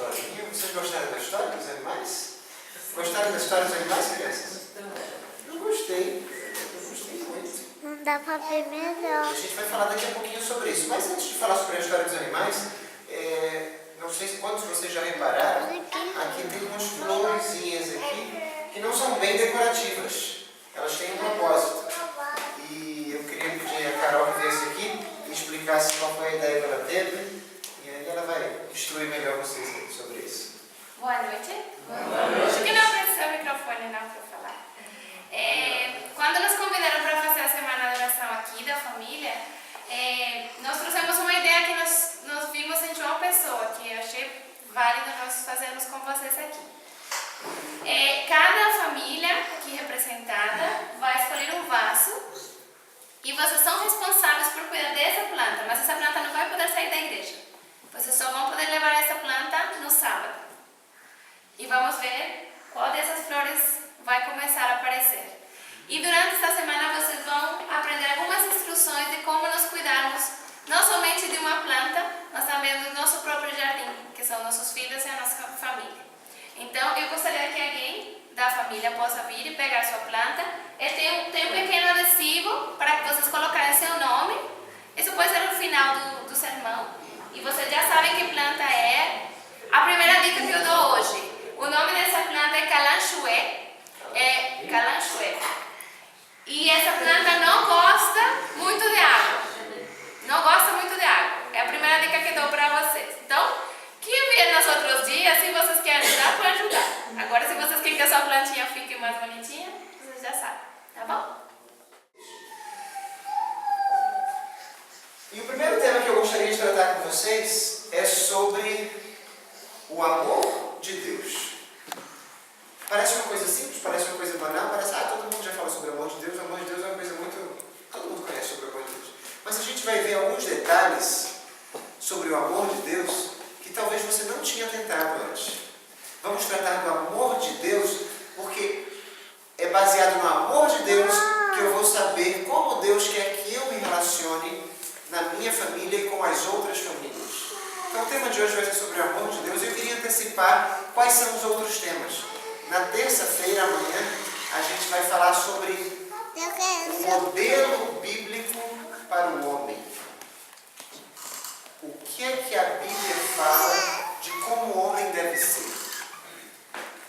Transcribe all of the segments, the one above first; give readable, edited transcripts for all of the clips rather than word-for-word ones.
historinha. Vocês gostaram da história dos animais? Gostaram da história dos animais, crianças? Eu gostei. Eu gostei muito. Não dá pra ver melhor. A gente vai falar daqui a pouquinho sobre isso. Mas antes de falar sobre a história dos animais, não sei quantos vocês já repararam, aqui tem umas florezinhas aqui que não são bem decorativas. Elas têm um propósito. E eu queria pedir a Carol que viesse aqui e explicasse qual foi a ideia que ela teve. E aí ela vai instruir melhor vocês sobre isso. Boa noite. Acho que não precisa o microfone não para falar. Quando nos convidaram para fazer a semana de oração aqui da família, nós trouxemos uma ideia que nós vimos em João Pessoa, que eu achei válido nós fazermos com vocês aqui. Cada família aqui representada vai escolher um vaso e vocês são responsáveis por cuidar dessa planta, mas essa planta não vai poder sair da igreja. Vocês só vão poder levar essa planta no sábado. E vamos ver qual dessas flores vai começar a aparecer. E durante esta semana vocês vão aprender algumas instruções de como nós cuidarmos não somente de uma planta, mas também do nosso próprio jardim, que são nossos filhos e a nossa família. Então eu gostaria que alguém da família possa vir e pegar sua planta. Tem um pequeno adesivo para que vocês colocarem seu nome. Isso pode ser no final do sermão. E vocês já sabem que planta é. A primeira dica que eu dou hoje. O nome dessa planta é calanchoé. Calanchoé. E essa planta não gosta muito de água. Não gosta muito de água. É a primeira dica que dou para vocês. Então, quem vier nos outros dias, se vocês querem ajudar, pode ajudar. Agora, se vocês querem que a sua plantinha fique mais bonitinha, vocês já sabem. Tá bom? E o primeiro tema que eu gostaria de tratar com vocês é sobre o amor de Deus. Parece uma coisa simples, parece uma coisa banal, parece, todo mundo já fala sobre o amor de Deus. O amor de Deus é uma coisa muito... Todo mundo conhece sobre o amor de Deus. Mas a gente vai ver alguns detalhes sobre o amor de Deus que talvez você não tinha tentado antes. Vamos tratar do amor de Deus porque é baseado no amor de Deus que eu vou saber como Deus quer que eu me relacione na minha família e com as outras famílias. Então o tema de hoje vai ser sobre o amor de Deus e eu queria antecipar quais são os outros temas. Na terça-feira, amanhã, a gente vai falar sobre o modelo bíblico para o homem. O que é que a Bíblia fala de como o homem deve ser?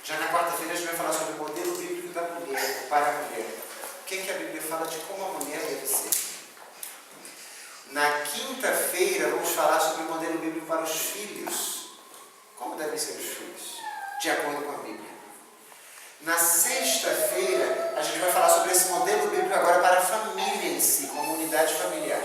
Já na quarta-feira a gente vai falar sobre o modelo bíblico da mulher, para a mulher. O que é que a Bíblia fala de como a mulher deve ser? Na quinta-feira vamos falar sobre o modelo bíblico para os filhos. Como devem ser os filhos? De acordo com a Bíblia. Na sexta-feira, a gente vai falar sobre esse modelo bíblico agora para a família em si, comunidade familiar.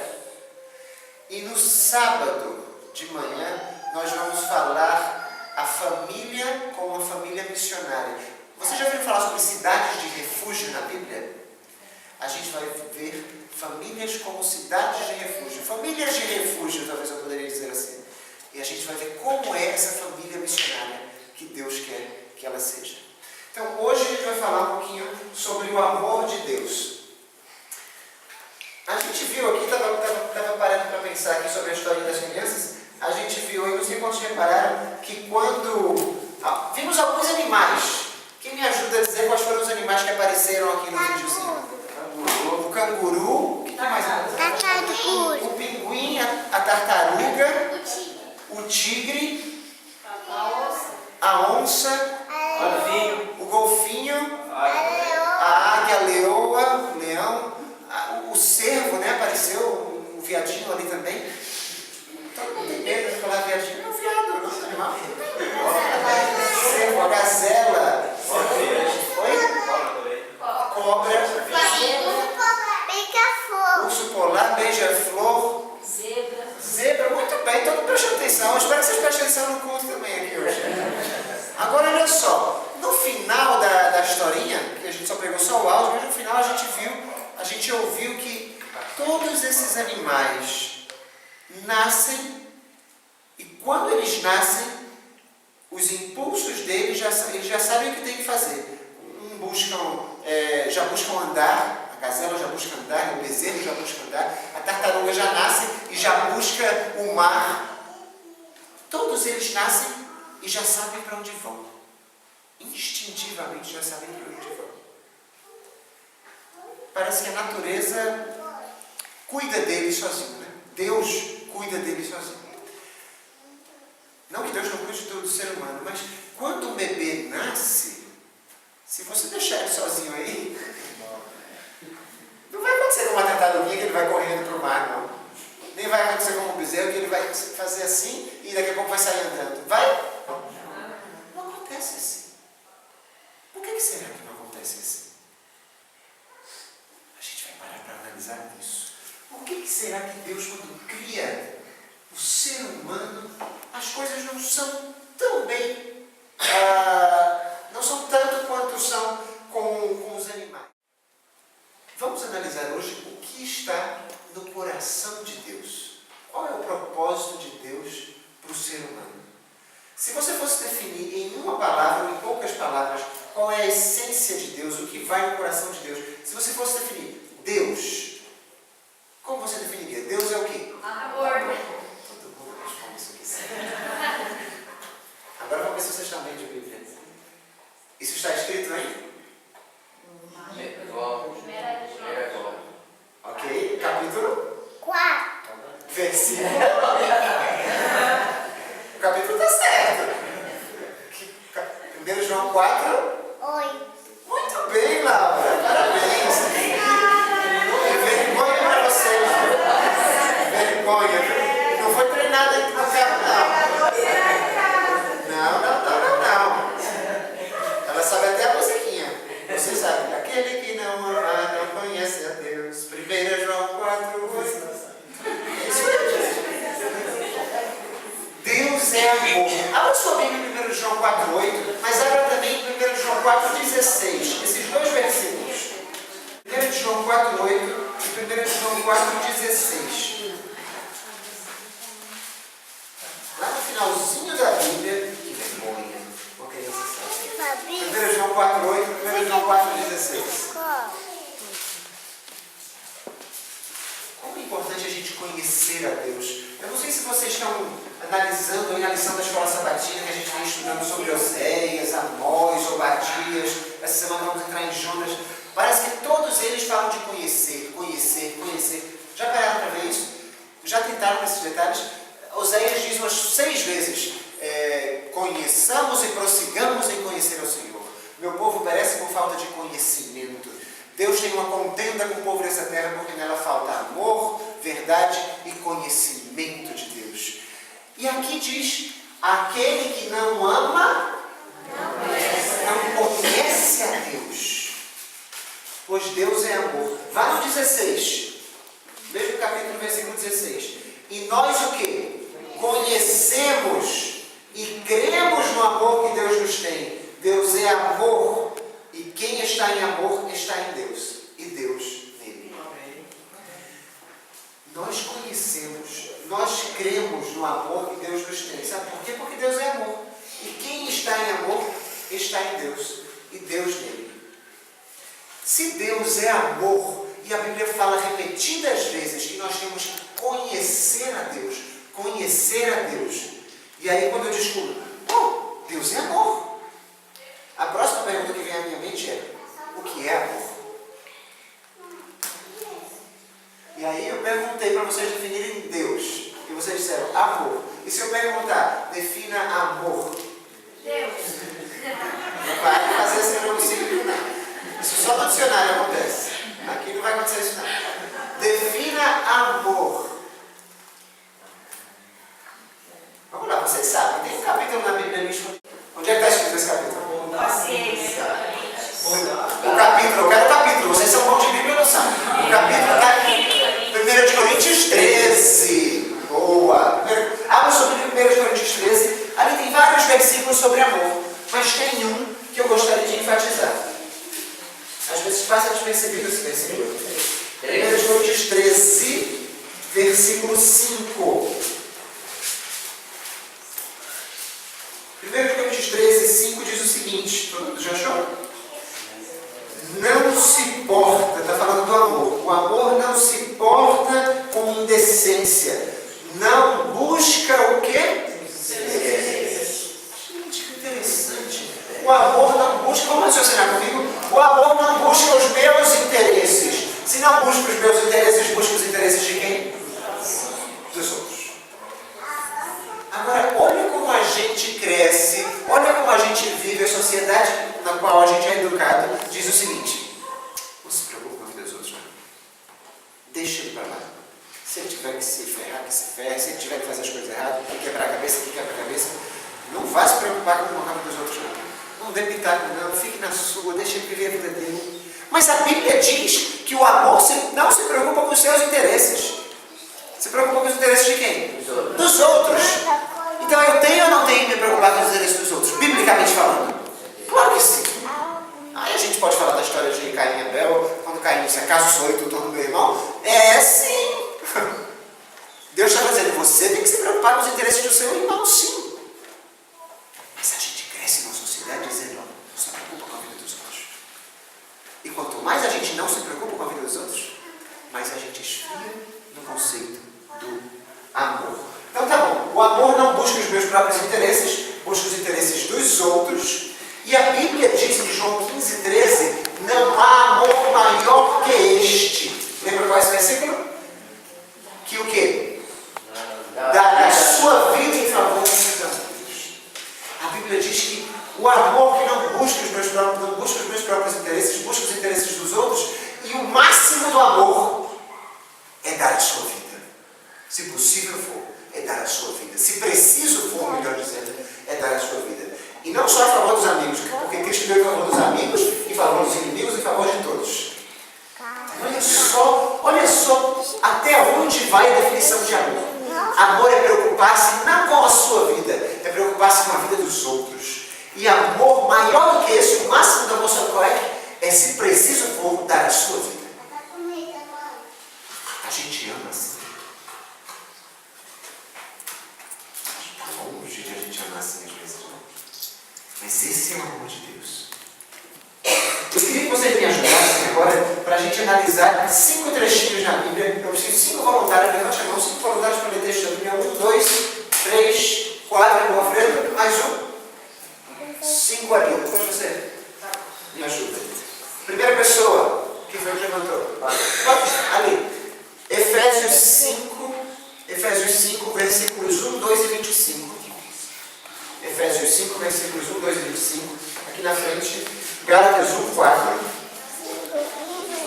E no sábado de manhã, nós vamos falar a família como uma família missionária. Você já ouviu falar sobre cidades de refúgio na Bíblia? A gente vai ver famílias como cidades de refúgio. Famílias de refúgio, talvez eu poderia dizer assim. E a gente vai ver como é essa família missionária que Deus quer que ela seja. Então, hoje a gente vai falar um pouquinho sobre o amor de Deus. A gente viu aqui, estava parando para pensar aqui sobre a história das crianças, a gente viu aí, não sei quantos repararam, que quando... vimos alguns animais. Quem me ajuda a dizer quais foram os animais que apareceram aqui no videozinho? O canguru, o que mais? O pinguim, a tartaruga, o tigre, a onça, o golfinho, a águia, a leoa, o leão, o cervo, né? Apareceu, o viadinho ali também. Todo mundo tem medo de falar viadinho. É o viado, não é o animal. Cervo, a gazela. Oi? Cobra. Urso polar, beija-flor. Zebra, muito bem, todo mundo presta atenção. Eu espero que vocês prestem atenção no culto também aqui hoje. Agora olha só, no final da historinha, que a gente só pegou só o áudio, mas no final a gente ouviu que todos esses animais nascem e quando eles nascem, os impulsos deles eles já sabem o que tem que fazer. Já buscam andar. A gazela já busca andar, o bezerro já busca andar, a tartaruga já nasce e já busca o mar. Todos eles nascem e já sabem para onde vão. Instintivamente já sabem para onde vão. Parece que a natureza cuida deles sozinho, né? Deus cuida deles sozinho. Não que Deus não cuide do ser humano, mas quando um bebê nasce, se você deixar ele sozinho aí, não vai acontecer uma tartaruguinha que ele vai correndo para o mar, não. Nem vai acontecer como um bezerro que ele vai fazer assim e daqui a pouco vai sair andando. Vai? Não acontece assim. Por que será que não acontece assim? A gente vai parar para analisar isso. Por que será que Deus, quando cria o ser humano, as coisas não são tão bem, não são tanto quanto são com os animais? Vamos analisar hoje o que está no coração de Deus. Qual é o propósito de Deus para o ser humano? Se você fosse definir em uma palavra ou em poucas palavras qual é a essência de Deus, o que vai no coração de Deus, se você fosse definir Deus, como você definiria? Deus é o quê? Amor. Todo mundo responde isso aqui certo. Agora vamos ver se vocês estão bem de Bíblia. Isso está escrito aí? Ok, capítulo? 4. Versículo. O capítulo está certo. 1 João 4. 8. Muito bem, Laura. Parabéns. Vergonha para você, Laura. Vergonha. Não foi treinada aqui no carro, não. Ela sabe até a musiquinha. Você sabe. Aquele que não ama, não conhece a Deus. 1 João 4, 8. Deus é amor. Abra sua Bíblia em 1 João 4, 8, mas abra também em 1 João 4, 16. Esses dois versículos. 1 João 4, 8 e 1 João 4, 16. Lá no finalzinho da Bíblia, que vergonha. Uma criança sabe. 1 João 4, 8 e 1 João 4, 16. Como é importante a gente conhecer a Deus. Eu não sei se vocês estão analisando aí na lição da Escola Sabatina, que a gente vem estudando sobre Oséias, Amós, Obadias. Essa semana vamos entrar em Jonas. Parece que todos eles falam de conhecer. Já pararam para ver isso? Já tentaram nesses detalhes? Oséias diz umas 6 vezes, conheçamos e prossigamos em conhecer ao Senhor. Meu povo perece por falta de conhecimento. Deus tem uma contenda com o povo dessa terra porque nela falta amor, verdade e conhecimento de Deus. E aqui diz, aquele que não ama, não conhece a Deus. Pois Deus é amor. Vá no 16, mesmo capítulo, versículo 16. E nós o quê? Conhecemos e cremos no amor que Deus nos tem. Deus é amor. E quem está em amor está em Deus. E Deus nele. Nós conhecemos, nós cremos no amor que Deus nos tem. Sabe por quê? Porque Deus é amor. E quem está em amor está em Deus. E Deus nele. Se Deus é amor, e a Bíblia fala repetidas vezes que nós temos que conhecer a Deus. Conhecer a Deus. E aí quando eu descubro, Deus é amor. A próxima pergunta que vem à minha mente é, o que é amor? E aí eu perguntei para vocês definirem Deus. E vocês disseram, amor. E se eu perguntar, defina amor? Deus. Não vai fazer esse jogo simples, não. Isso só no dicionário acontece. Aqui não vai acontecer isso, não. Defina amor. Vamos lá, vocês sabem. Tem um capítulo na Bíblia. Onde é que está escrito esse capítulo? O capítulo, eu quero o capítulo. Vocês são bons de Bíblia ou não são? O capítulo está aqui. 1 Coríntios 13. Boa. Abra sobre 1 Coríntios 13. Ali tem vários versículos sobre amor. Mas tem um que eu gostaria de enfatizar. Às vezes passa despercebido esse versículo. 1 Coríntios 13, versículo 5. 1 Coríntios 13, 5 diz o seguinte. Todo mundo já achou? Não se porta, está falando do amor. O amor não se porta com indecência. Não busca o quê? não busco os meus interesses, busco os interesses de quem? Dos outros. Agora, olha como a gente cresce, olha como a gente vive, a sociedade na qual a gente é educado diz o seguinte: não se preocupe com a vida dos outros, não. Deixa ele para lá. Se ele tiver que se ferrar, que se ferre. Se ele tiver que fazer as coisas erradas, que quebrar a cabeça, que quebra a cabeça. Não vá se preocupar com a vida dos outros, não. Não dê pitaco, não. Fique na sua, deixa ele viver a vida dele. Mas a Bíblia diz que o amor não se preocupa com os seus interesses. Se preocupa com os interesses de quem? Dos outros. Então eu tenho ou não tenho que me preocupar com os interesses dos outros? Biblicamente falando. Claro que sim. Aí a gente pode falar da história de Caim e Abel, quando Caim disse: acaso sou eu tutor do meu irmão? É sim. Deus está dizendo: você tem que se preocupar com os interesses do seu irmão, sim. Mas a gente cresce numa sociedade dizendo: não se preocupa com a vida dos outros. E quanto mais a gente não se preocupa com a vida dos outros, mais a gente esfria no conceito do amor. Então tá bom, o amor não busca os meus próprios interesses, busca os interesses dos outros. E a Bíblia diz em João 15:13, não há amor maior que este. Lembra qual é esse versículo? Que o quê? Dar a sua vida em favor dos seus amigos. A Bíblia diz que o amor que não busca os meus próprios interesses, busca os interesses dos outros, e o máximo do amor é dar a sua vida. Se possível for, é dar a sua vida. Se preciso for, melhor dizendo, é dar a sua vida. E não só a favor dos amigos, porque Cristo veio em favor dos amigos, em favor dos inimigos, em favor de todos. Olha só até onde vai a definição de amor. Amor é preocupar-se não com a sua vida, é preocupar-se com a vida dos outros. E amor maior do que esse, o máximo do amor, sabe qual é se preciso for, dar a sua vida. A gente ama assim. Está longe de a gente amar assim às vezes, não. Mas esse é o amor de Deus. Eu queria que vocês me ajudassem agora para a gente analisar 5 trechinhos na Bíblia. Eu preciso de 5 voluntários, levante a mão, 5 voluntários para ler texto da Bíblia. 1, 2, 3, 4, no Alfredo, mais um. 5 ali, depois você me ajuda. Primeira pessoa, que foi que levantou? Ali. Efésios 5, versículos 1, 2 e 25. Efésios 5, versículos 1, 2 e 25. Aqui na frente, Gálatas 1, 4.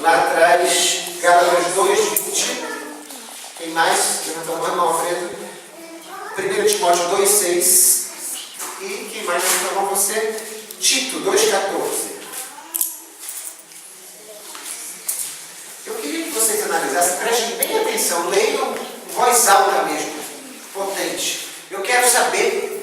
Lá atrás, Gálatas 2, 20. Quem mais? Levantou a mão, Alfredo. 1 Timóteo 2, 6. E quem mais levantou a mão? Você? Tito 2, 14. Eu queria que vocês analisassem, prestem bem atenção, leiam em voz alta mesmo, potente. Eu quero saber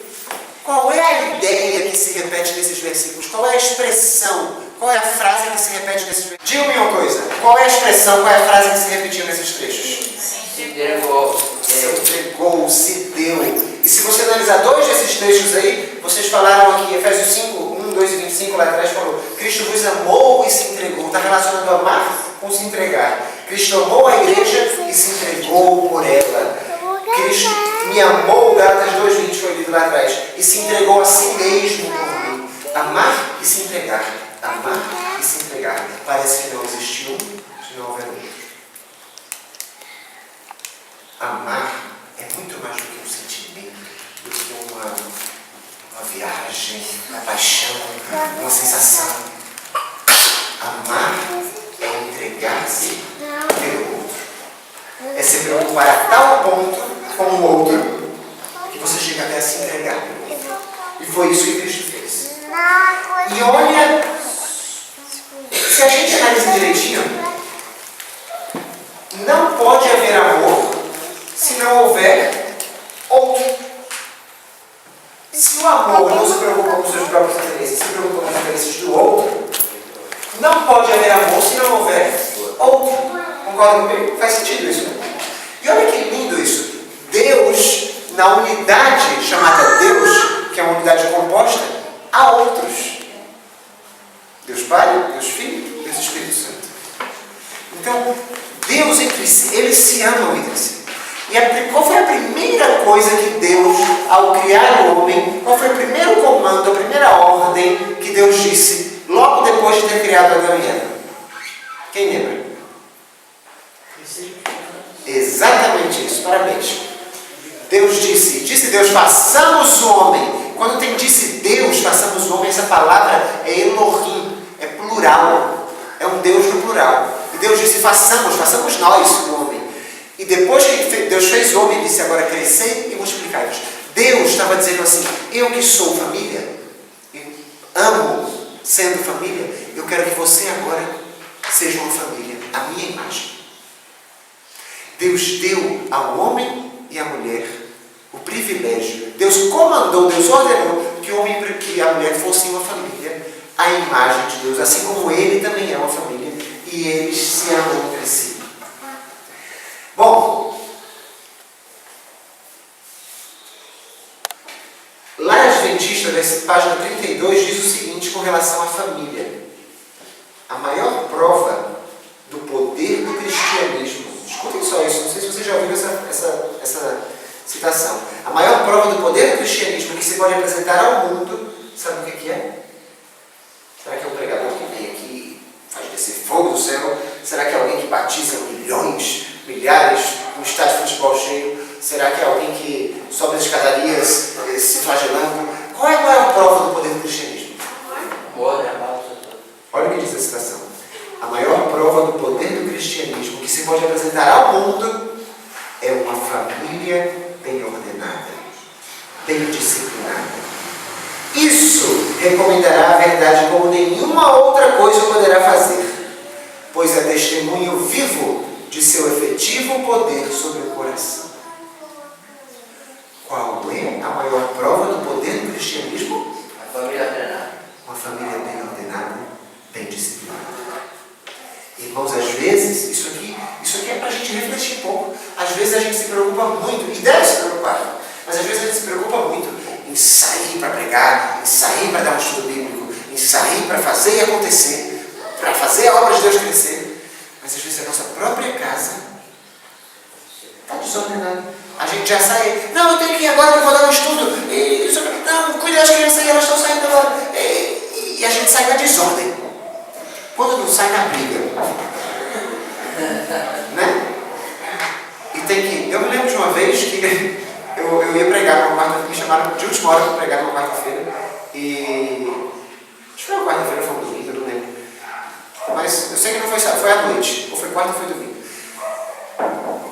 qual é a ideia que se repete nesses versículos, qual é a expressão, qual é a frase que se repete nesses versículos. Diga-me uma coisa, qual é a expressão, qual é a frase que se repetiu nesses trechos? Se entregou. Se entregou, se deu. E se você analisar 2 desses trechos aí, vocês falaram aqui, Efésios 5, 1, 2 e 25, lá atrás falou, Cristo vos amou e se entregou. Está relacionando amar com se entregar. Cristo amou a igreja e se entregou por ela. Cristo me amou, Gálatas 2:20 foi lido lá atrás, e se entregou a si mesmo por mim. Amar e se entregar. Amar e se entregar. Parece que não existe um, se não houver outro. Amar é muito mais do que um sentimento, do que uma viagem, uma paixão, uma sensação. Amar é entregar-se pelo outro. É se preocupar a tal ponto com o outro que você chega até a se entregar pelo outro. E foi isso que Cristo fez. E olha, se a gente analisa direitinho, não pode haver amor se não houver outro. Se o amor não se preocupa com os seus próprios interesses, se preocupa com os interesses do outro, não pode haver amor se não houver outro. Concorda comigo? Faz sentido isso, né? E olha que lindo isso. Deus, na unidade chamada Deus, que é uma unidade composta, há outros. Deus Pai, Deus Filho, Deus Espírito Santo. Então, Deus entre si, eles se amam entre si. E qual foi a primeira coisa que Deus, ao criar o homem, qual foi o primeiro comando, a primeira ordem que Deus disse logo depois de ter criado Adão e Eva? Quem lembra? Exatamente isso, parabéns. Deus disse Deus, façamos o homem. Quando tem disse Deus, façamos o homem, essa palavra é Elohim, é plural, é um Deus no plural. E Deus disse, façamos nós o homem. E depois que Deus fez o homem, ele disse, agora crescei e multiplicai-vos. Deus estava dizendo assim, eu que sou família, eu amo sendo família, eu quero que você agora seja uma família, a minha imagem. Deus deu ao homem e à mulher o privilégio. Deus comandou, Deus ordenou que o homem e a mulher fossem uma família, a imagem de Deus, assim como ele também é uma família, e eles se amam entre si. Bom, lá em Adventista, página 32, diz o seguinte com relação à família. A maior prova do poder do cristianismo, escutem só isso, não sei se vocês já ouviram essa citação. A maior prova do poder do cristianismo que se pode apresentar ao mundo, sabe o que é? Será que é um pregador que vem aqui, faz descer fogo do céu? Será que é alguém que batiza milhões, milhares, um estádio de futebol cheio? Será que é alguém que sobe as escadarias se flagelando? Qual é a maior prova do poder do cristianismo? Olha o que diz a citação. A maior prova do poder do cristianismo que se pode apresentar ao mundo é uma família bem ordenada, bem disciplinada. Isso recomendará a verdade como nenhuma outra coisa poderá fazer, pois é testemunho vivo de seu efetivo poder sobre o coração. Qual é a maior prova do poder do cristianismo? A família ordenada. Uma família bem ordenada, bem disciplinada. Irmãos, às vezes, isso aqui é para a gente refletir um pouco. Às vezes a gente se preocupa muito, e deve se preocupar, mas às vezes a gente se preocupa muito em sair para pregar, em sair para dar um estudo bíblico, em sair para fazer acontecer, para fazer a obra de Deus crescer. Mas às vezes a nossa própria casa está desordenada. A gente já sai, não, eu tenho que ir agora, eu vou dar um estudo, não, cuida das crianças aí, elas estão saindo agora. E a gente sai na desordem. Quando não sai na briga. Né? E tem que... Eu me lembro de uma vez que eu ia pregar numa quarta-feira, me chamaram de última hora para pregar numa quarta-feira. E... acho que foi uma quarta-feira, foi um domingo, eu não lembro. Mas eu sei que não foi sábado, foi à noite. Ou foi quarta ou foi domingo.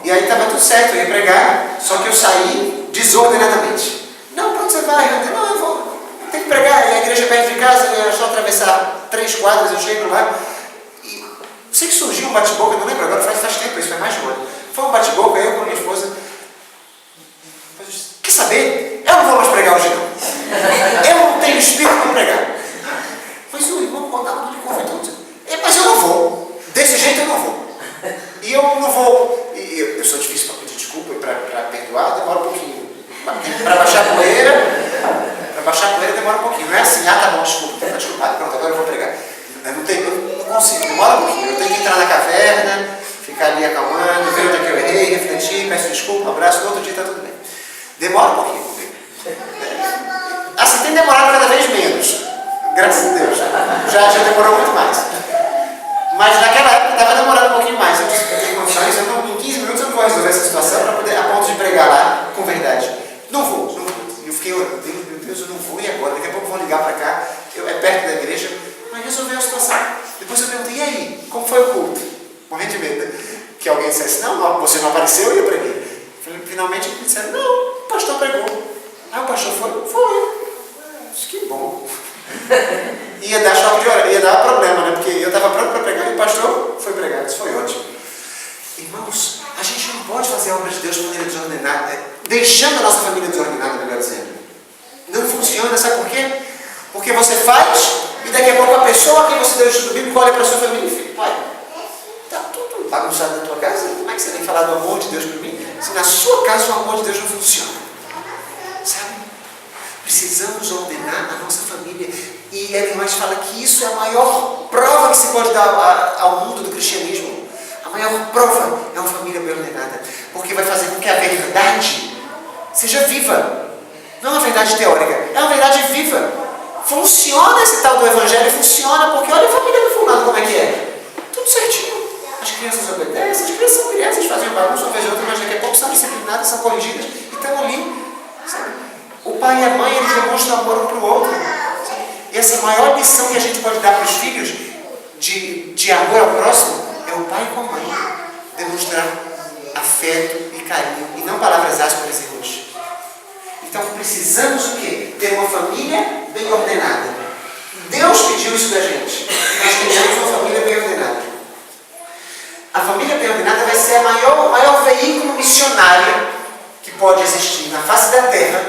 E aí estava tudo certo, eu ia pregar, só que eu saí desordenadamente. Não, para onde você vai? Não, eu vou. Tem que pregar, a igreja é perto de casa, é só atravessar 3 quadras, eu chego lá. E sei que surgiu um bate-boca, não lembro agora, faz tempo isso, faz mais de um ano. Foi um bate-boca, eu com a minha esposa. Eu disse, quer saber? Eu não vou mais pregar hoje não. Eu não tenho espírito para pregar. Mas o irmão contava de convidou. Mas eu não vou. Desse jeito eu não vou. E eu não vou. Eu sou difícil para pedir desculpa e para perdoar, demora um pouquinho. Para baixar a poeira. Para baixar a poeira demora um pouquinho. Não é assim, tá bom, desculpa, está desculpado, pronto, agora eu vou pregar. Eu não consigo, demora um pouquinho. Eu tenho que entrar na caverna, ficar ali acalmando, ver onde é que eu errei, refletir, peço desculpa, abraço, no outro dia está tudo bem. Demora um pouquinho. Assim, tem demorado cada vez menos. Graças a Deus. Já demorou muito mais. Mas naquela época estava demorando um pouquinho mais. Eu disse que eu tenho condições, em 15 minutos eu não vou resolver essa situação para poder, a ponto de pregar lá com verdade. Não vou. Eu fiquei orando, meu Deus, eu não vou, e agora? Daqui a pouco eu vou ligar para cá, é perto da igreja, mas resolveu a situação. Depois eu perguntei, e aí, como foi o culto? Morrendo de medo, né? Que alguém dissesse, não, você não apareceu e eu preguei. Finalmente me disseram, não, o pastor pregou. Ah, o pastor foi? Foi. Disse, que bom. Ia dar choque de hora, ia dar problema, né? Porque eu estava pronto para pregar e o pastor foi pregar. Isso foi ótimo. Irmãos, a gente não pode fazer a obra de Deus de maneira desordenada, deixando a nossa família desordenada, melhor dizendo. Não funciona, sabe por quê? Porque você faz e daqui a pouco a pessoa a quem você deu o estudo bíblico olha para a sua família e fica, pai, está tudo bagunçado na tua casa, como é que você vem falar do amor de Deus para mim? Se na sua casa o amor de Deus não funciona. Sabe? Precisamos ordenar a nossa família. E Ellen White fala que isso é a maior prova que se pode dar ao mundo do cristianismo. A maior prova é uma família bem ordenada. Porque vai fazer com que a verdade seja viva. Não é uma verdade teórica, é uma verdade viva. Funciona esse tal do evangelho, funciona porque olha a família do fulano como é que é. Tudo certinho. As crianças obedecem, as crianças são crianças, fazem bagunça uma vez ou outra, mas daqui a pouco são disciplinadas, são corrigidas e estão ali. Sabe? O pai e a mãe, eles demonstram amor um para o outro. Sabe? E essa maior lição que a gente pode dar para os filhos de amor ao próximo é o pai com a mãe demonstrar afeto e carinho, e não palavras ásperas e rudes. Então precisamos o quê? Ter uma família bem ordenada. Deus pediu isso da gente. Nós queremos uma família bem ordenada. A família bem ordenada vai ser o maior veículo missionário que pode existir na face da terra.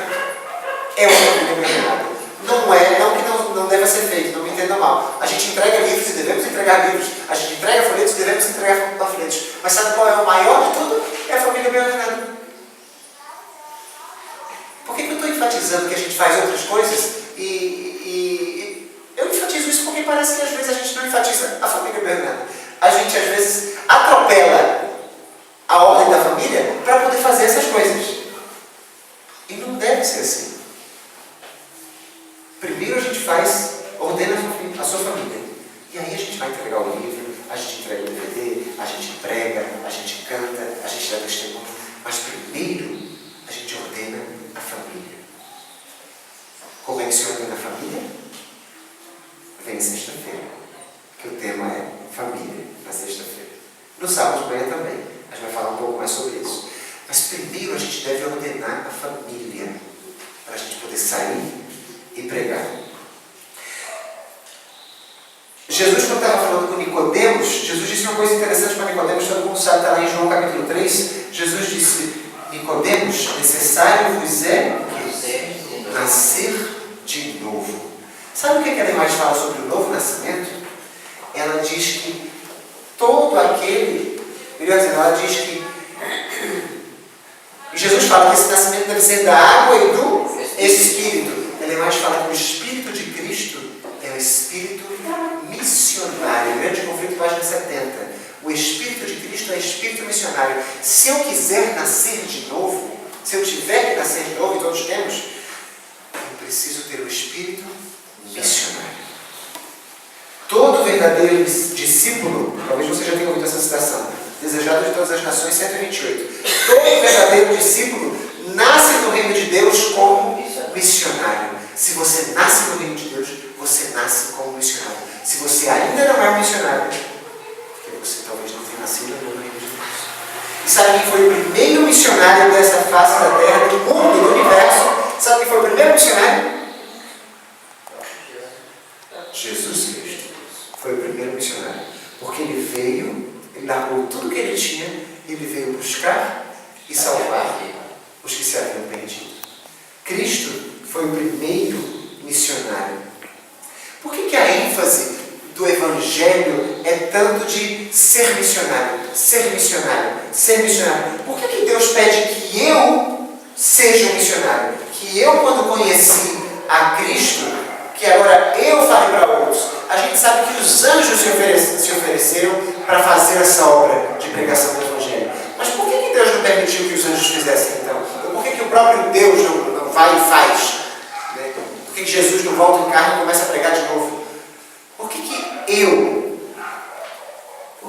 É uma família bem ordenada. Não que não deva ser feito, não me entenda mal. A gente entrega livros e devemos entregar livros. A gente entrega folhetos e devemos entregar folhetos. Mas sabe qual é o maior de tudo? É a família bem ordenada. Por que eu estou enfatizando que a gente faz outras coisas? Eu enfatizo isso porque parece que às vezes a gente não enfatiza a família bem ordenada. A gente às vezes atropela a ordem da família para poder fazer essas coisas. E não deve ser assim. Primeiro a gente ordena a sua família. E aí a gente vai entregar o livro, a gente entrega o DVD, a gente prega, a gente canta, a gente dá testemunho. Mas primeiro a gente ordena a família. Como é que se ordena a família? Vem sexta-feira. Que o tema é família, na sexta-feira. No sábado de manhã também. A gente vai falar um pouco mais sobre isso. Mas primeiro a gente deve ordenar a família para a gente poder sair e pregar. Jesus, quando estava falando com Nicodemos, Jesus disse uma coisa interessante para Nicodemos, todo mundo sabe, está lá em João capítulo 3. Jesus disse: Nicodemos, necessário vos é nascer de novo. Sabe o que a Ademais fala sobre o novo nascimento? Ela diz que todo aquele, melhor dizendo, ela diz que Jesus fala que esse nascimento deve ser da água e do Espírito. Ademais fala que o Espírito de Cristo é o Espírito missionário. Grande Conflito, página 70. O Espírito de Cristo é Espírito missionário. Se eu quiser nascer de novo, se eu tiver que nascer de novo, e todos temos, eu preciso ter o Espírito missionário. Todo verdadeiro discípulo, talvez você já tenha ouvido essa citação, desejado de todas as nações, 128. Todo verdadeiro discípulo nasce no reino de Deus como missionário. Se você nasce no reino de Deus, você nasce como missionário. Se você ainda não é um missionário, porque você talvez não tenha nascido no reino de Deus. E sabe quem foi o primeiro missionário dessa face da terra, do mundo, do universo? Sabe quem foi o primeiro missionário? Jesus Cristo. Foi o primeiro missionário. Porque ele veio, ele largou tudo que ele tinha, ele veio buscar e salvar os que se haviam perdido. Cristo foi o primeiro missionário. Por que a ênfase do Evangelho é tanto de ser missionário, ser missionário, ser missionário? Por que Deus pede que eu seja um missionário? Que eu, quando conheci a Cristo, que agora eu fale para outros. A gente sabe que os anjos se ofereceram para fazer essa obra de pregação do Evangelho. Mas por que Deus não permitiu que os anjos fizessem então? Ou por que o próprio Deus não vai e faz? Né? Por que Jesus não volta em carne e começa a pregar de novo? Por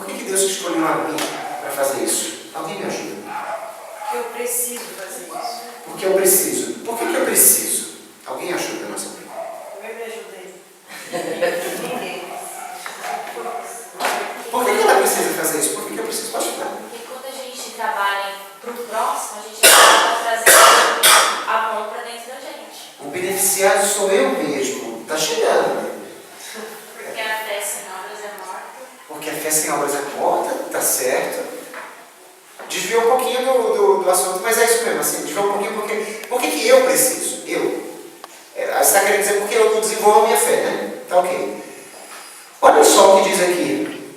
que Deus escolheu a mim para fazer isso? Alguém me ajuda? Porque eu preciso fazer isso. Porque eu preciso. Por que eu preciso? Alguém ajuda a nossa vida? Eu me ajudei. Ninguém. Por que ela precisa fazer isso? Por que eu preciso? Pode falar. Porque quando a gente trabalha para o próximo, a gente acaba trazendo amor para dentro da gente. O beneficiário sou eu mesmo. Está chegando. Porque a fé sem obras é morta. Porque a fé sem obras é morta, está certo. Desviou um pouquinho do assunto, mas é isso mesmo, assim, desviou um pouquinho porque... Por que eu preciso? Você está querendo dizer porque eu desenvolvo a minha fé, né? Tá ok. Olha só o que diz aqui.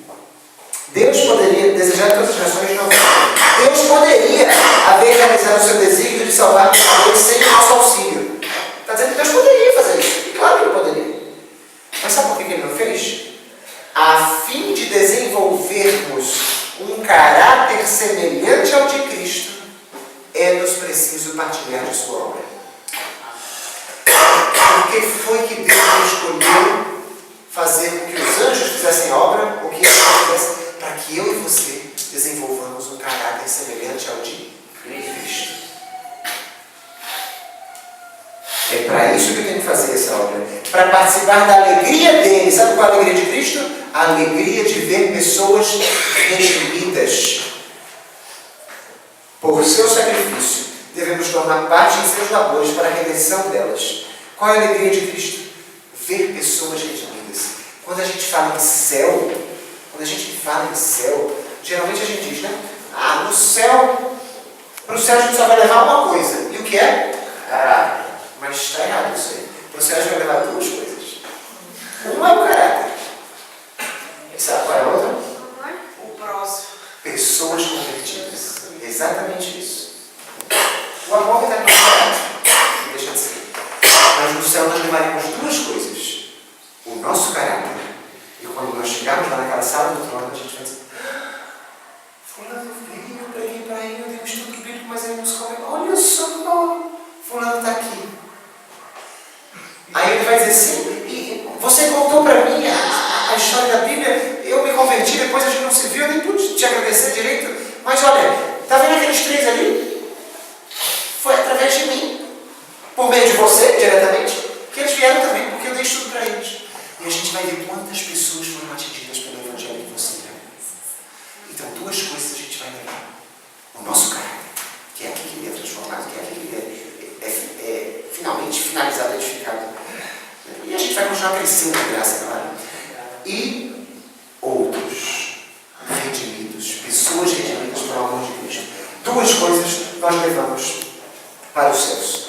Deus poderia, desejar todas as nações não. Deus poderia haver realizado o seu desígnio de salvar pessoas sem o nosso auxílio. Está dizendo que Deus poderia fazer isso. E claro que ele poderia. Mas sabe por que ele não fez? A fim de desenvolvermos um caráter semelhante ao de Cristo, é-nos preciso partilhar de sua obra. Porque foi que Deus escolheu fazer com que os anjos fizessem a obra, ou que eles não fizessem? para que eu e você desenvolvamos um caráter semelhante ao de Cristo. É para isso que eu tenho que fazer essa obra. Para participar da alegria dele. Sabe qual é a alegria de Cristo? A alegria de ver pessoas redimidas. Por seu sacrifício, devemos tomar parte em seus labores para a redenção delas. Qual é a alegria de Cristo? Ver pessoas redimidas. Quando a gente fala em céu, geralmente a gente diz, né? Ah, no céu, para o céu a gente só vai levar uma coisa. E o que é? Caráter. Mas está errado isso aí. Para o céu a gente vai levar duas coisas. Uma é o caráter. E sabe qual é a outra? O próximo. Pessoas convertidas. Exatamente isso. O amor está no céu. Não deixa de ser. Mas no céu nós levaremos duas coisas. O nosso caráter. E quando nós chegarmos lá naquela sala do trono, a gente vai dizer: fulano veio, eu preguei para ele, eu dei um estudo bíblico, mas ele nos comeu. Olha só, fulano está aqui. Aí ele vai dizer assim: e você contou para mim a história da Bíblia, eu me converti, depois a gente não se viu, eu nem pude te agradecer direito. Mas olha, está vendo aqueles três ali? Foi através de mim, por meio de você, diretamente, que eles vieram também, porque eu dei estudo para eles. E a gente vai ver quantas pessoas foram atingidas pelo Evangelho que você leu. Então, duas coisas a gente vai levar. O nosso caráter, que é aqui que ele é transformado, que é aqui que ele é finalmente finalizado, edificado. E a gente vai continuar crescendo na graça, claro. E outros redimidos, pessoas redimidas pelo amor de Cristo. Duas coisas nós levamos para os céus.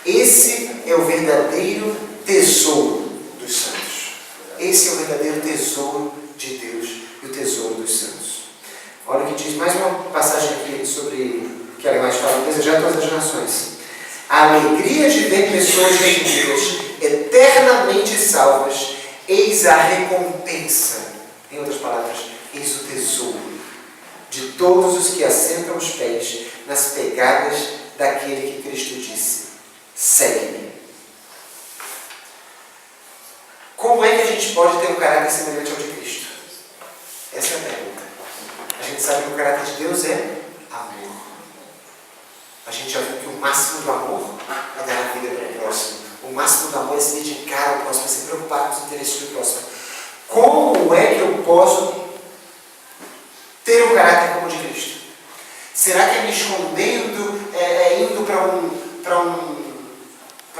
Esse é o verdadeiro tesouro dos santos. Esse é o verdadeiro tesouro de Deus e o tesouro dos santos. Olha o que diz mais uma passagem aqui sobre que a Ellen White fala: desejar todas as nações. A alegria de ver pessoas redimidas, eternamente salvas, eis a recompensa. Em outras palavras, eis o tesouro de todos os que assentam os pés nas pegadas daquele que Cristo disse: segue-me. Como é que a gente pode ter um caráter semelhante ao de Cristo? Essa é a pergunta. A gente sabe que o caráter de Deus é amor. A gente já viu que o máximo do amor é dar a vida para o próximo. O máximo do amor é se dedicar ao próximo, é se preocupar com os interesses do próximo. Como é que eu posso ter um caráter como o de Cristo? Será que é me escondendo, indo para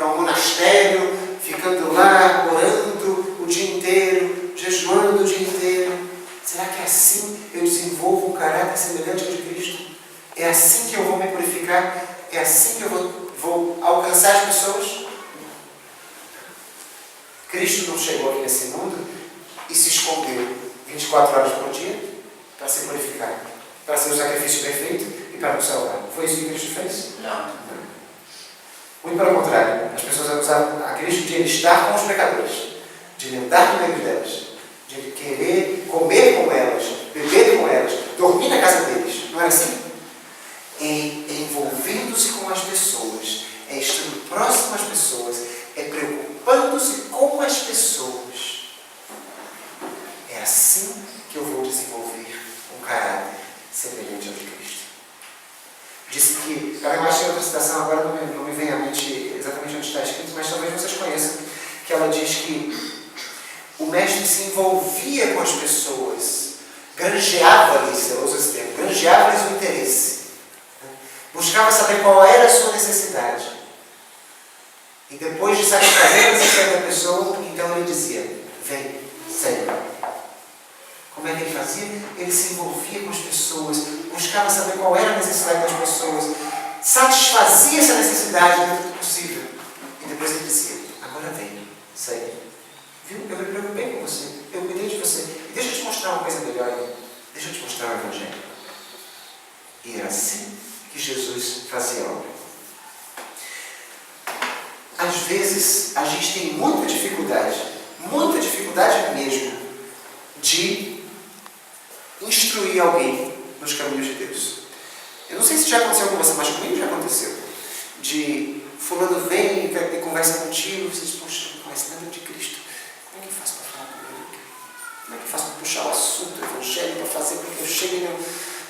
um monastério, ficando lá, orando o dia inteiro, jejuando o dia inteiro? Será que é assim eu desenvolvo um caráter semelhante ao de Cristo? É assim que eu vou me purificar? É assim que eu vou alcançar as pessoas? Cristo não chegou aqui nesse mundo e se escondeu 24 horas por dia para se purificar, para ser o sacrifício perfeito e para nos salvar. Foi isso que Cristo fez? Não. Muito pelo contrário. As pessoas acusavam a Cristo de ele estar com os pecadores, de ele andar no meio delas, de ele querer comer com elas, beber com elas, dormir na casa deles. Não era assim? Envolvendo-se com as pessoas, estando próximo às pessoas, preocupando-se com as pessoas. É assim que eu vou desenvolver um caráter semelhante ao de Cristo. Disse que, eu acho que outra citação agora não me vem à mente exatamente onde está escrito, mas talvez vocês conheçam, que ela diz que o mestre se envolvia com as pessoas, granjeava-lhes, eu uso esse termo, granjeava-lhes o interesse, buscava saber qual era a sua necessidade. E depois de satisfazer a necessidade da pessoa, então ele dizia: vem, segue. Como é que ele fazia? Ele se envolvia com as pessoas, buscava saber qual era a necessidade das pessoas, satisfazia essa necessidade dentro do possível. E depois ele dizia: agora vem, segue. Viu? Eu me preocupei com você, eu cuidei de você. E deixa eu te mostrar uma coisa melhor aí. Deixa eu te mostrar o Evangelho. E era assim que Jesus fazia a obra. Às vezes, a gente tem muita dificuldade mesmo, de instruir alguém nos caminhos de Deus. Eu não sei se já aconteceu com você, mas comigo já aconteceu. De fulano vem e conversa contigo, você diz: poxa, não conhece nada de Cristo. Como é que eu faço para falar com ele? Como é que eu faço para puxar o assunto? evangelho para fazer com que eu chegue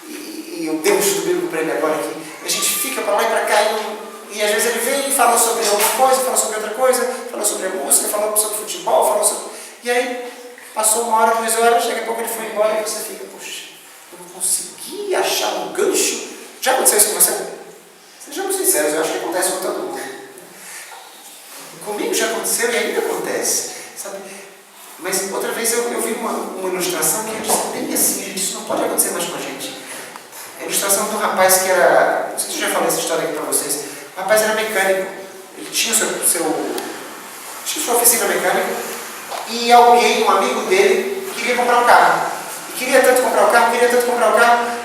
e eu dei um estudo bíblico para ele agora aqui. A gente fica para lá e para cá e às vezes ele vem e fala sobre alguma coisa, fala sobre outra coisa, fala sobre a música, fala sobre futebol, fala sobre... E aí, passou 1 hora, 2 horas, daqui a pouco ele foi embora e você fica, poxa, eu não consegui achar um gancho. Já aconteceu isso com você? Sejamos sinceros, eu acho que acontece com todo mundo. Comigo já aconteceu e ainda acontece, sabe? Mas outra vez eu vi uma ilustração que é bem assim, gente, isso não pode acontecer mais com a gente. A ilustração de um rapaz que era, não sei se eu já falei essa história aqui para vocês, o rapaz era mecânico, ele tinha sua oficina mecânica e alguém, um amigo dele, queria comprar um carro. E queria tanto comprar o carro,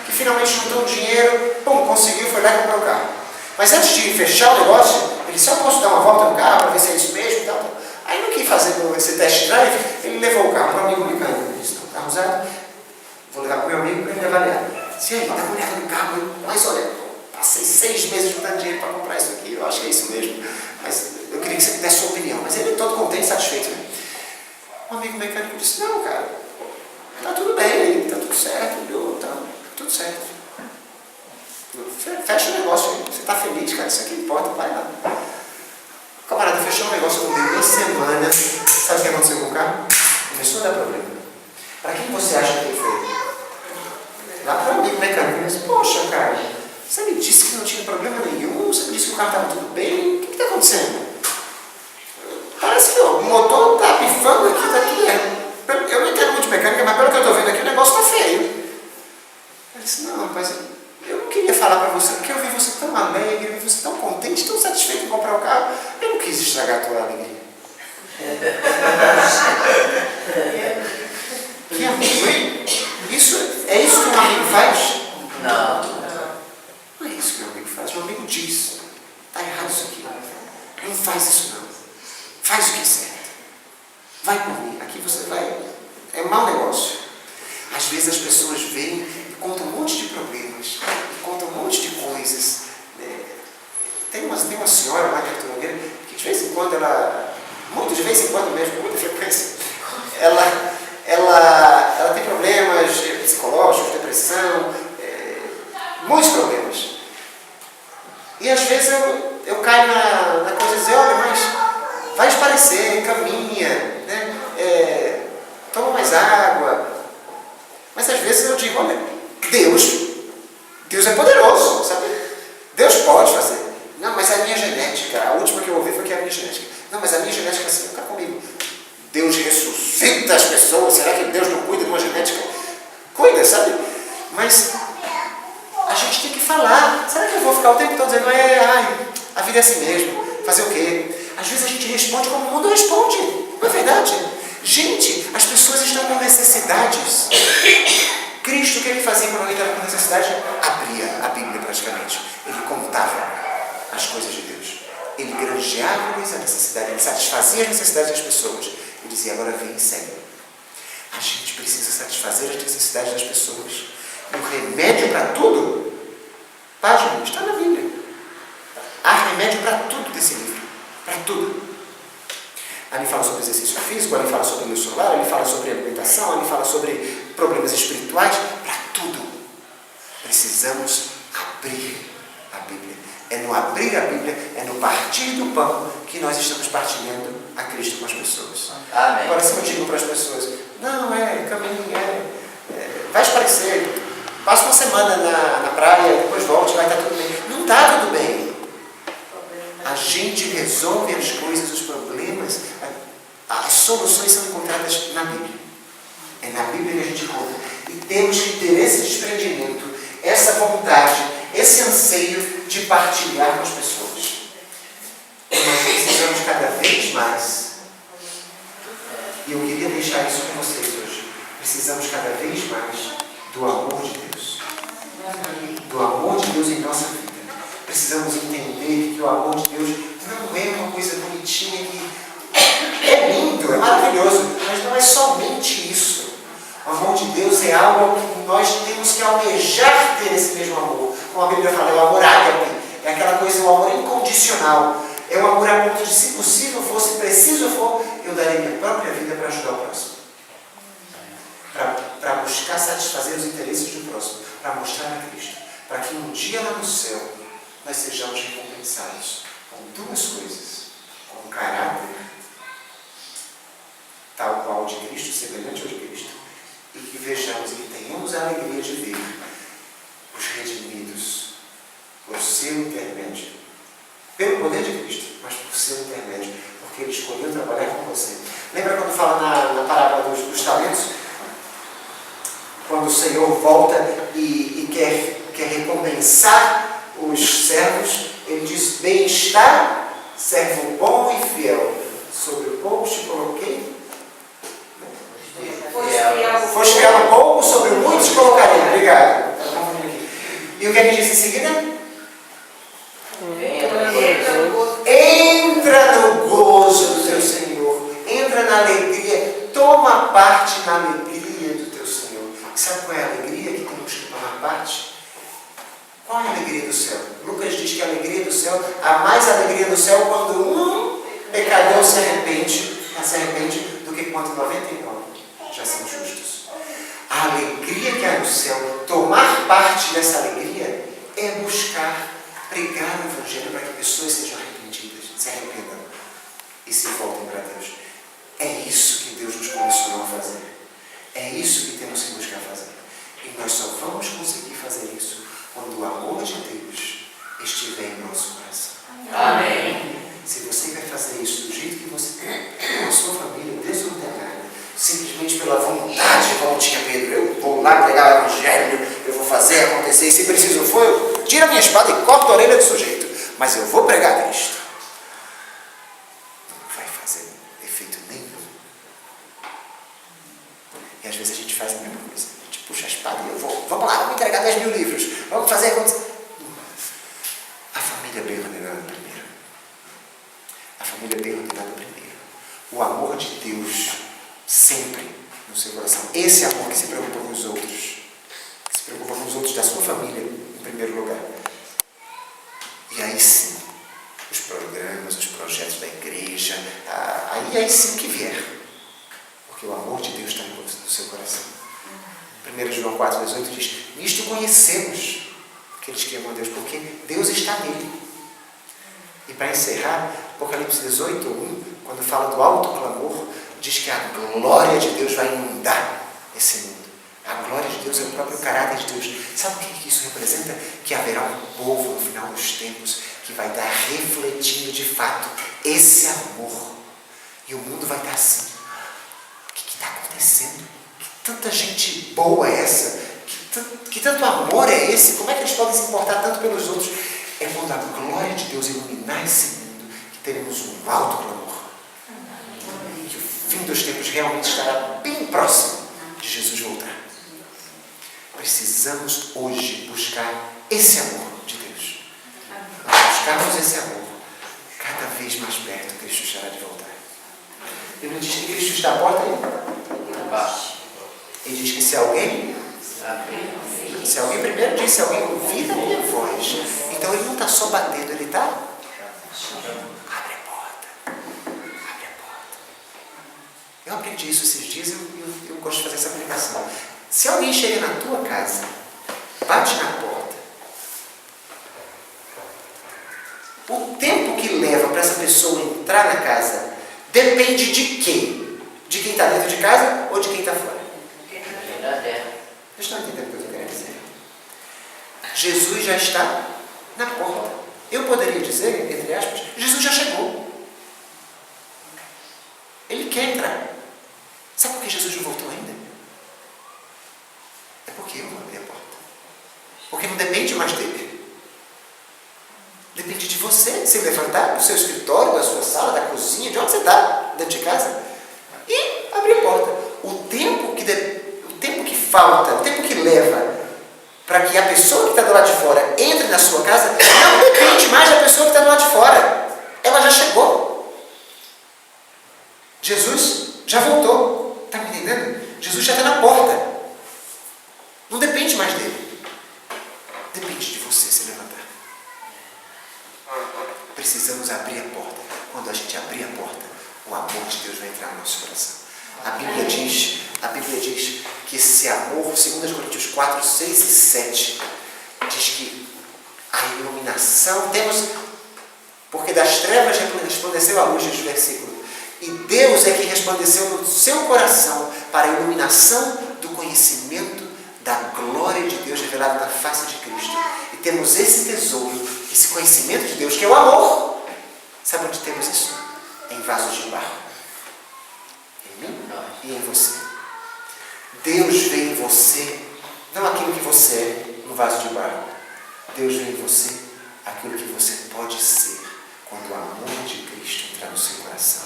que finalmente juntou um dinheiro, conseguiu, foi lá e comprou o carro. Mas antes de fechar o negócio, ele disse, eu posso dar uma volta no carro para ver se é isso mesmo e tal. Aí não quis fazer esse test drive, ele levou o carro para um amigo mecânico. Ele disse, não, carro usado, vou levar para o meu amigo para ele avaliar. Se aí, dá uma olhada no carro, mas olha, passei 6 meses juntando dinheiro para comprar isso aqui, eu acho que é isso mesmo, mas eu queria que você desse sua opinião. Mas ele todo contente, satisfeito, né? Um amigo mecânico disse, não, cara, tá tudo bem, tá tudo certo, tá tudo certo. Fecha o negócio aí, você tá feliz, cara, isso aqui importa, vai lá. O camarada fechou o negócio, não deu uma semana, sabe o que aconteceu com o carro? Começou a dar problema. Para quem você acha que ele foi? Lá para o amigo mecânico, ele disse, poxa, cara, você me disse que não tinha problema nenhum, você me disse que o carro estava tudo bem, o que está acontecendo? Parece que o motor está pifando aqui, está tudo errado. Eu não entendo muito de mecânica, mas pelo que eu estou vendo aqui, o negócio está feio. Ele disse, não, rapaz, eu não queria falar para você, porque eu vi você tão alegre, eu vi você tão contente, tão satisfeito em comprar o carro, eu não quis estragar a tua alegria. Que amigo, hein? É isso que um amigo faz? Não. Não é isso que um amigo faz. Um amigo diz, está errado isso aqui. Não faz isso não. Faz o que é certo. Vai por mim. Aqui você vai... É mau negócio. Às vezes as pessoas vêm e contam um monte de problemas. E contam um monte de coisas. Tem uma senhora lá que é tologueira, que de vez em quando ela... Muito de vez em quando mesmo, com muita frequência, ela tem problemas psicológicos, depressão, muitos problemas. E às vezes eu caio na coisa de dizer, olha, mas vai esparecer, caminha, né? Toma mais água. Mas às vezes eu digo, olha, Deus é poderoso, sabe? Deus pode fazer. Não, mas a minha genética, a última que eu ouvi foi que a minha genética. Não, mas a minha genética é assim, fica comigo. Deus ressuscita as pessoas, será que Deus não cuida de uma genética? Cuida, sabe? Mas a gente tem que falar. Será que eu vou ficar o tempo todo dizendo, a vida é assim mesmo, fazer o quê? Às vezes a gente responde como o mundo responde, não é verdade? Gente, as pessoas estão com necessidades. Cristo, o que ele fazia quando alguém estava com necessidade? Abria a Bíblia praticamente. Ele contava as coisas de Deus. Ele granjeava-lhes a necessidade, ele satisfazia as necessidades das pessoas. Ele dizia, agora vem e segue. A gente precisa satisfazer as necessidades das pessoas. E o remédio para tudo, página, está na Bíblia. Há remédio para tudo desse livro. Para tudo. Ali fala sobre exercício físico, ali fala sobre luz solar, ali fala sobre alimentação, ali fala sobre problemas espirituais. Para tudo. Precisamos abrir a Bíblia. É no abrir a Bíblia, é no partir do pão que nós estamos partilhando a Cristo com as pessoas. Amém. Agora, se eu digo para as pessoas, não, caminho, vai esparecer, passa uma semana na praia, depois volte, vai estar tudo bem. Não está tudo bem. A gente resolve as coisas, os problemas, as soluções são encontradas na Bíblia. É na Bíblia que a gente encontra. E temos que ter esse desprendimento, essa vontade, esse anseio de partilhar com as pessoas. Nós precisamos cada vez mais, e eu queria deixar isso com vocês hoje, precisamos cada vez mais do amor de Deus. Do amor de Deus em nossa vida. Precisamos entender que o amor de Deus não é uma coisa bonitinha que é lindo, é maravilhoso, mas não é somente isso. O amor de Deus é algo que nós temos que almejar ter esse mesmo amor. Como a Bíblia fala, é o amor ágape. É aquela coisa, o amor incondicional. É um amor a ponto de, se possível for, se preciso for, eu darei minha própria vida para ajudar o próximo. Para buscar satisfazer dia lá no céu nós sejamos recompensados com duas coisas: com caráter, tal qual de Cristo, semelhante ao de Cristo, e que vejamos e que tenhamos a alegria de ver os redimidos por seu intermédio, pelo poder de Cristo, mas por seu intermédio, porque Ele escolheu trabalhar com você. Lembra quando fala na parábola dos talentos? Quando o Senhor volta e quer recompensar os servos, Ele diz: bem-estar, servo bom e fiel, sobre o pouco te coloquei. Foste fiel no pouco, sobre o muito te colocarei. Obrigado. E o que é que diz em seguida? Entra no gozo do teu Senhor. Entra na alegria. Toma parte na alegria do teu Senhor. Sabe qual é a alegria que temos que tomar parte? Qual é a alegria do céu? Lucas diz que a alegria do céu, há mais alegria no céu quando um pecador se arrepende do que quando 99 já são justos. A alegria que há no céu, tomar parte dessa alegria, é buscar pregar o Evangelho para que pessoas sejam arrependidas, se arrependam e se voltem para Deus. É isso que Deus nos comissionou a fazer. É isso que temos que buscar fazer. E nós só vamos conseguir fazer isso quando o amor de Deus estiver em nosso coração. Amém. Se você quer fazer isso do jeito que você quer, com a sua família desordenada, simplesmente pela vontade, como tinha Pedro, eu vou lá pregar o Evangelho, eu vou fazer acontecer, e se preciso for, eu tiro a minha espada e corto a orelha do sujeito, mas eu vou pregar Cristo. Não vai fazer efeito nenhum. E às vezes a gente faz a mesma coisa, a gente puxa a espada e vamos lá, vamos entregar 10 mil livros, vamos fazer acontecer. A família é bem ordenada primeiro. A família é bem ordenada primeiro. O amor de Deus sempre no seu coração. Esse amor que se preocupa com os outros, que se preocupa com os outros da sua família, em primeiro lugar. E aí sim, os programas, os projetos da igreja, aí sim que vier. Porque o amor de Deus está no seu coração. 1 João 4,18 diz: nisto conhecemos aqueles que amam a Deus, porque Deus está nele. E para encerrar, Apocalipse 18:1, quando fala do alto clamor, diz que a glória de Deus vai inundar esse mundo. A glória de Deus é o próprio caráter de Deus. Sabe o que isso representa? Que haverá um povo no final dos tempos que vai estar refletindo de fato esse amor. E o mundo vai estar assim: o que está acontecendo? Que tanta gente boa é essa? Que tanto amor é esse? Como é que eles podem se importar tanto pelos outros? É quando a glória de Deus iluminar esse mundo que teremos um alto clamor. Que o fim dos tempos realmente estará bem próximo de Jesus voltar. Precisamos hoje buscar esse amor de Deus. Buscarmos esse amor, cada vez mais perto Cristo estará de voltar. Ele não diz que Cristo está à porta aí? Ele diz que se alguém primeiro diz, se alguém ouvir a minha voz, então ele não está só batendo, ele está abre a porta. Abre a porta. Eu aprendi isso esses dias e eu gosto de fazer essa aplicação. Se alguém chega na tua casa, bate na porta, o tempo que leva para essa pessoa entrar na casa depende de quem? De quem está dentro de casa ou de quem está fora? Vocês estão entendendo o que eu estou querendo dizer? Jesus já está na porta. Eu poderia dizer, entre aspas, Jesus já chegou. Ele quer entrar. Sabe por que Jesus não voltou ainda? É porque eu não abri a porta. Porque não depende mais dele. Depende de você se levantar do seu escritório, da sua sala, da cozinha, de onde você está, dentro de casa, e abrir a porta. O tempo que falta, o tempo que leva para que a pessoa que está do lado de fora entre na sua casa, não depende mais da pessoa que está do lado de fora. Ela já chegou. Jesus já voltou. Está me entendendo? Jesus já está na porta. Não depende mais dele. Depende de você se levantar. Precisamos abrir a porta. Quando a gente abrir a porta, o amor de Deus vai entrar no nosso coração. A Bíblia diz que esse amor, 2 Coríntios 4, 6 e 7, diz que a iluminação. Porque das trevas resplandeceu a luz, diz o versículo. E Deus é quem resplandeceu no seu coração para a iluminação do conhecimento da glória de Deus revelada na face de Cristo. E temos esse tesouro, esse conhecimento de Deus, que é o amor. Sabe onde temos isso? Em vasos de barro. Em mim e em você. Deus vê em você, não aquilo que você é no vaso de barro. Deus vê em você aquilo que você pode ser quando o amor de Cristo entrar no seu coração.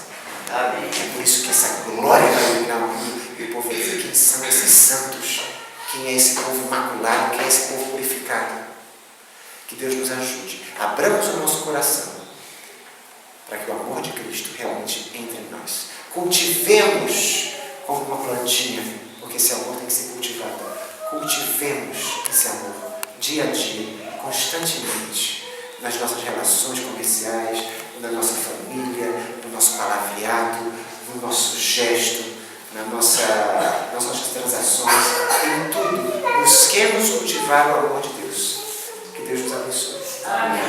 Amém. É por isso que essa glória vai iluminar o mundo e o povo vai dizer: quem são esses santos? Quem é esse povo imaculado? Quem é esse povo purificado? Que Deus nos ajude. Abramos o nosso coração para que o amor de Cristo realmente entre em nós. Cultivemos como uma plantinha, porque esse amor tem que ser cultivado. Cultivemos esse amor dia a dia, constantemente, nas nossas relações comerciais, na nossa família, no nosso palavreado, no nosso gesto, nas nossas transações, em tudo. Busquemos cultivar o amor de Deus. Que Deus nos abençoe. Amém.